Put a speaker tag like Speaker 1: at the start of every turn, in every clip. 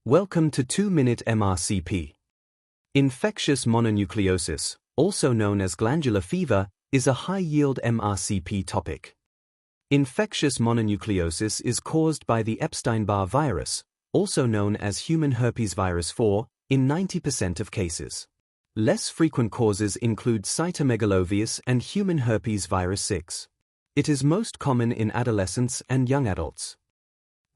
Speaker 1: Welcome to 2-Minute MRCP. Infectious mononucleosis, also known as glandular fever, is a high-yield MRCP topic. Infectious mononucleosis is caused by the Epstein-Barr virus, also known as human herpes virus 4, in 90% of cases. Less frequent causes include cytomegalovirus and human herpes virus 6. It is most common in adolescents and young adults.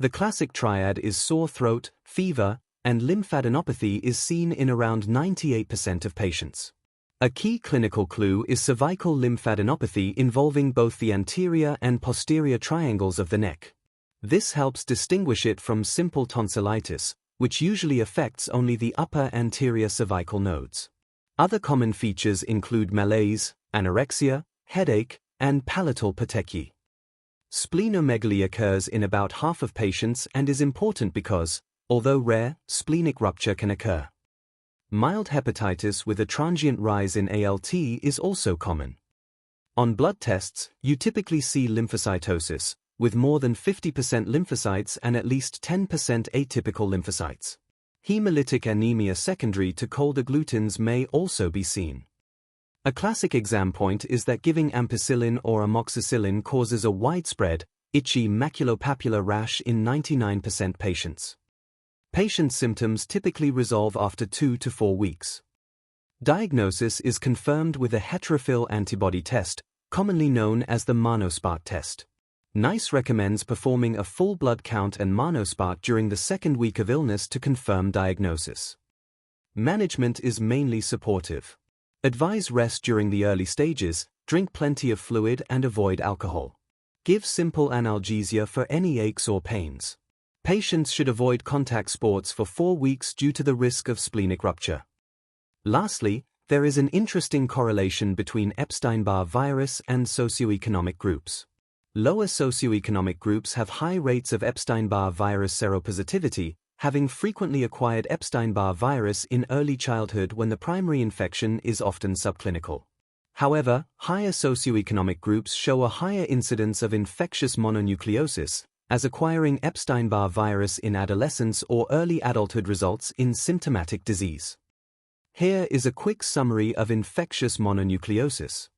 Speaker 1: The classic triad is sore throat, fever, and lymphadenopathy is seen in around 98% of patients. A key clinical clue is cervical lymphadenopathy involving both the anterior and posterior triangles of the neck. This helps distinguish it from simple tonsillitis, which usually affects only the upper anterior cervical nodes. Other common features include malaise, anorexia, headache, and palatal petechiae. Splenomegaly occurs in about half of patients and is important because, although rare, splenic rupture can occur. Mild hepatitis with a transient rise in ALT is also common. On blood tests, you typically see lymphocytosis, with more than 50% lymphocytes and at least 10% atypical lymphocytes. Hemolytic anemia secondary to cold agglutins may also be seen. A classic exam point is that giving ampicillin or amoxicillin causes a widespread, itchy maculopapular rash in 99% patients. Patient symptoms typically resolve after 2 to 4 weeks. Diagnosis is confirmed with a heterophil antibody test, commonly known as the ManoSpark test. NICE recommends performing a full blood count and ManoSpark during the second week of illness to confirm diagnosis. Management is mainly supportive. Advise rest during the early stages, drink plenty of fluid and avoid alcohol. Give simple analgesia for any aches or pains. Patients should avoid contact sports for 4 weeks due to the risk of splenic rupture. Lastly, there is an interesting correlation between Epstein-Barr virus and socioeconomic groups. Lower socioeconomic groups have high rates of Epstein-Barr virus seropositivity, having frequently acquired Epstein-Barr virus in early childhood when the primary infection is often subclinical. However, higher socioeconomic groups show a higher incidence of infectious mononucleosis, as acquiring Epstein-Barr virus in adolescence or early adulthood results in symptomatic disease. Here is a quick summary of infectious mononucleosis.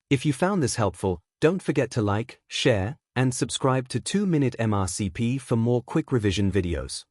Speaker 1: If you found this helpful, don't forget to like, share, and subscribe to 2-Minute MRCP for more quick revision videos.